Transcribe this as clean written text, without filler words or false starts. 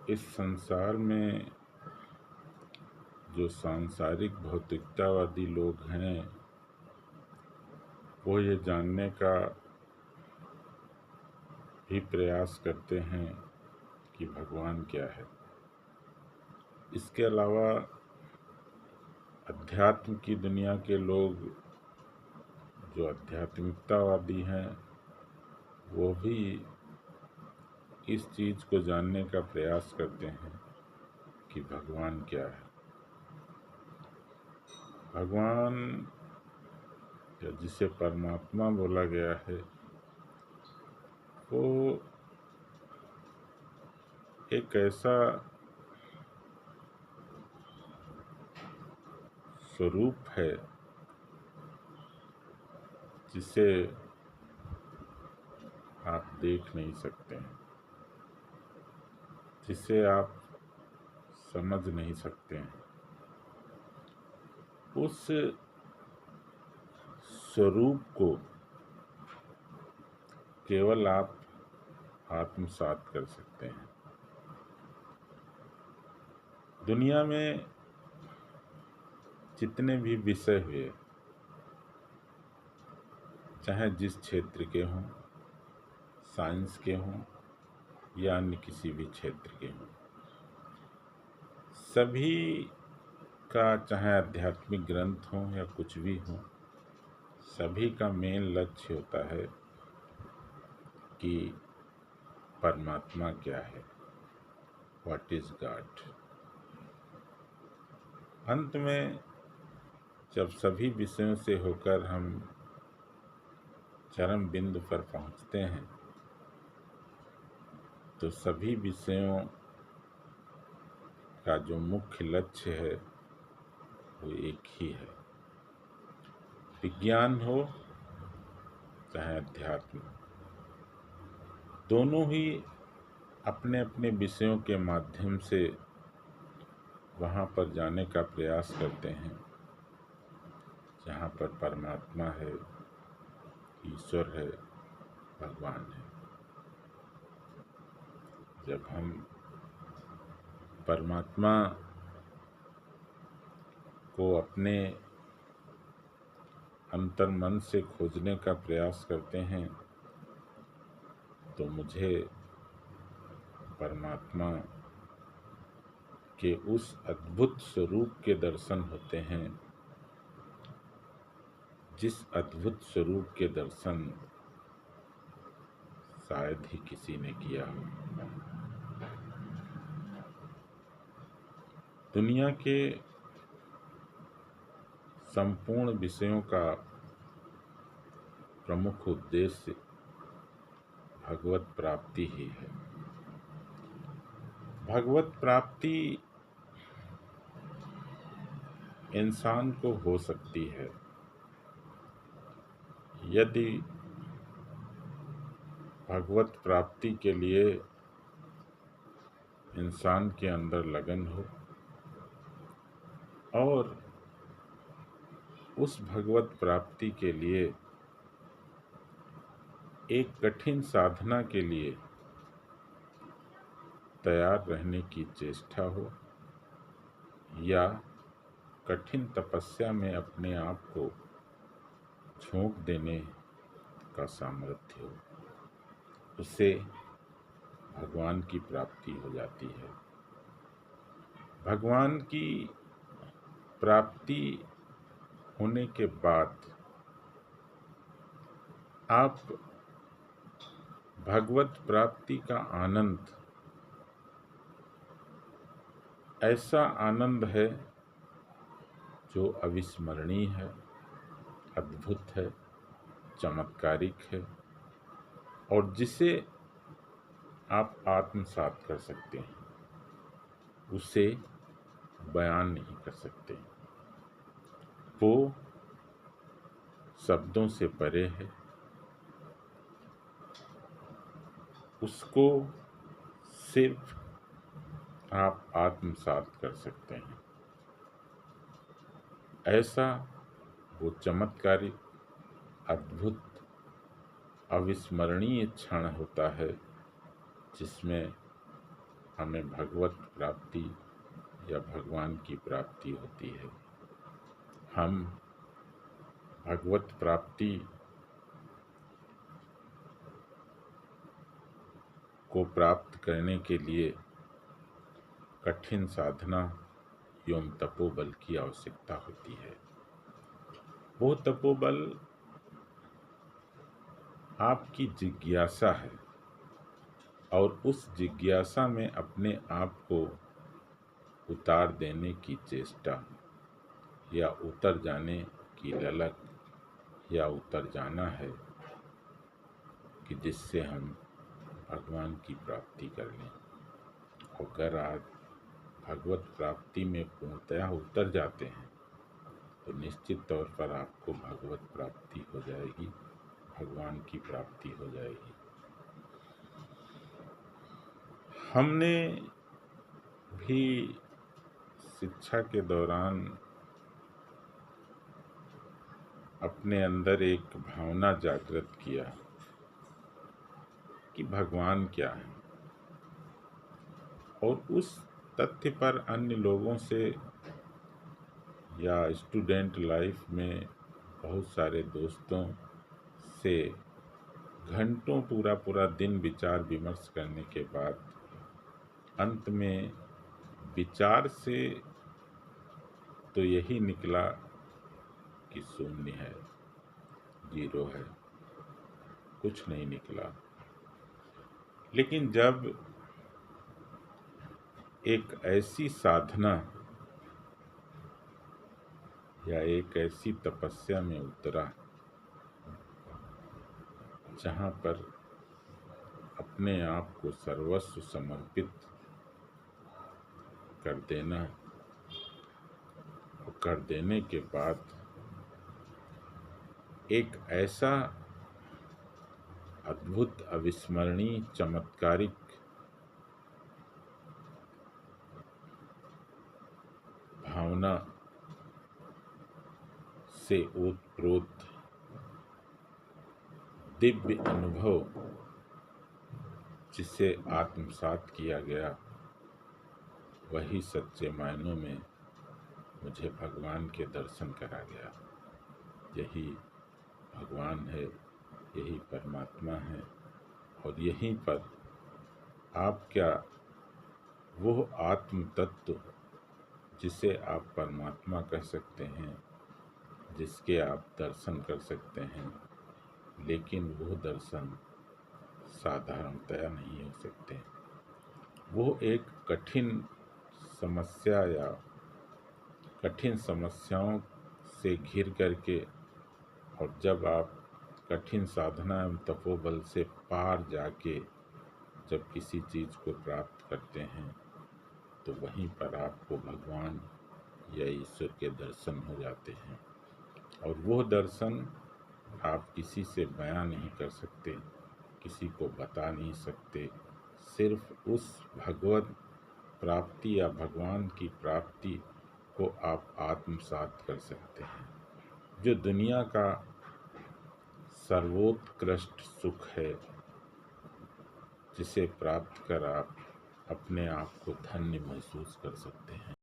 इस संसार में जो सांसारिक भौतिकतावादी लोग हैं वो ये जानने का भी प्रयास करते हैं कि भगवान क्या है। इसके अलावा अध्यात्म की दुनिया के लोग जो आध्यात्मिकतावादी हैं वो भी इस चीज़ को जानने का प्रयास करते हैं कि भगवान क्या है। भगवान या जिसे परमात्मा बोला गया है वो एक ऐसा स्वरूप है जिसे आप देख नहीं सकते हैं, जिसे आप समझ नहीं सकते हैं। उस स्वरूप को केवल आप आत्मसात कर सकते हैं। दुनिया में जितने भी विषय हुए, चाहे जिस क्षेत्र के हों, साइंस के हों या अन्य किसी भी क्षेत्र के हों, सभी का चाहे आध्यात्मिक ग्रंथ हो या कुछ भी हो, सभी का मेन लक्ष्य होता है कि परमात्मा क्या है, व्हाट इज गॉड। अंत में जब सभी विषयों से होकर हम चरम बिंदु पर पहुंचते हैं तो सभी विषयों का जो मुख्य लक्ष्य है वो एक ही है। विज्ञान हो चाहे अध्यात्म, दोनों ही अपने अपने विषयों के माध्यम से वहाँ पर जाने का प्रयास करते हैं जहाँ पर परमात्मा है, ईश्वर है, भगवान है। जब हम परमात्मा को अपने अंतर मन से खोजने का प्रयास करते हैं तो मुझे परमात्मा के उस अद्भुत स्वरूप के दर्शन होते हैं जिस अद्भुत स्वरूप के दर्शन शायद ही किसी ने किया हो। दुनिया के संपूर्ण विषयों का प्रमुख उद्देश्य भगवत प्राप्ति ही है। भगवत प्राप्ति इंसान को हो सकती है यदि भगवत प्राप्ति के लिए इंसान के अंदर लगन हो और उस भगवत प्राप्ति के लिए एक कठिन साधना के लिए तैयार रहने की चेष्टा हो या कठिन तपस्या में अपने आप को झोंक देने का सामर्थ्य हो, उससे भगवान की प्राप्ति हो जाती है। भगवान की प्राप्ति होने के बाद आप भगवत प्राप्ति का आनंद ऐसा आनंद है जो अविस्मरणीय है, अद्भुत है, चमत्कारिक है और जिसे आप आत्मसात कर सकते हैं, उसे बयान नहीं कर सकते। वो शब्दों से परे है, उसको सिर्फ आप आत्मसात कर सकते हैं। ऐसा वो चमत्कारिक, अद्भुत, अविस्मरणीय क्षण होता है जिसमें हमें भगवत प्राप्ति या भगवान की प्राप्ति होती है। हम भगवत प्राप्ति को प्राप्त करने के लिए कठिन साधना एवं तपोबल की आवश्यकता होती है। वो तपोबल आपकी जिज्ञासा है और उस जिज्ञासा में अपने आप को उतार देने की चेष्टा या उतर जाने की ललक या उतर जाना है कि जिससे हम भगवान की प्राप्ति कर लें। अगर आप भगवत प्राप्ति में पूर्णतया उतर जाते हैं तो निश्चित तौर पर आपको भगवत प्राप्ति हो जाएगी, भगवान की प्राप्ति हो जाएगी। हमने भी शिक्षा के दौरान अपने अंदर एक भावना जागृत किया कि भगवान क्या है, और उस तथ्य पर अन्य लोगों से या स्टूडेंट लाइफ में बहुत सारे दोस्तों से घंटों पूरा दिन विचार विमर्श करने के बाद अंत में विचार से तो यही निकला कि शून्य है, जीरो है, कुछ नहीं निकला। लेकिन जब एक ऐसी साधना या एक ऐसी तपस्या में उतरा जहाँ पर अपने आप को सर्वस्व समर्पित कर देना, और कर देने के बाद एक ऐसा अद्भुत, अविस्मरणीय, चमत्कारिक भावना से ओतप्रोत दिव्य अनुभव जिसे आत्मसात किया गया, वही सच्चे मायनों में मुझे भगवान के दर्शन करा गया। यही भगवान है, यही परमात्मा है, और यहीं पर आप क्या वो आत्म तत्व जिसे आप परमात्मा कह सकते हैं, जिसके आप दर्शन कर सकते हैं, लेकिन वो दर्शन साधारणतया नहीं हो सकते। वो एक कठिन समस्या या कठिन समस्याओं से घिर करके, और जब आप कठिन साधना एवं तपोबल से पार जाके जब किसी चीज़ को प्राप्त करते हैं तो वहीं पर आपको भगवान या ईश्वर के दर्शन हो जाते हैं। और वो दर्शन आप किसी से बयां नहीं कर सकते, किसी को बता नहीं सकते। सिर्फ उस भगवत प्राप्ति या भगवान की प्राप्ति को आप आत्मसात कर सकते हैं, जो दुनिया का सर्वोत्कृष्ट सुख है, जिसे प्राप्त कर आप अपने आप को धन्य महसूस कर सकते हैं।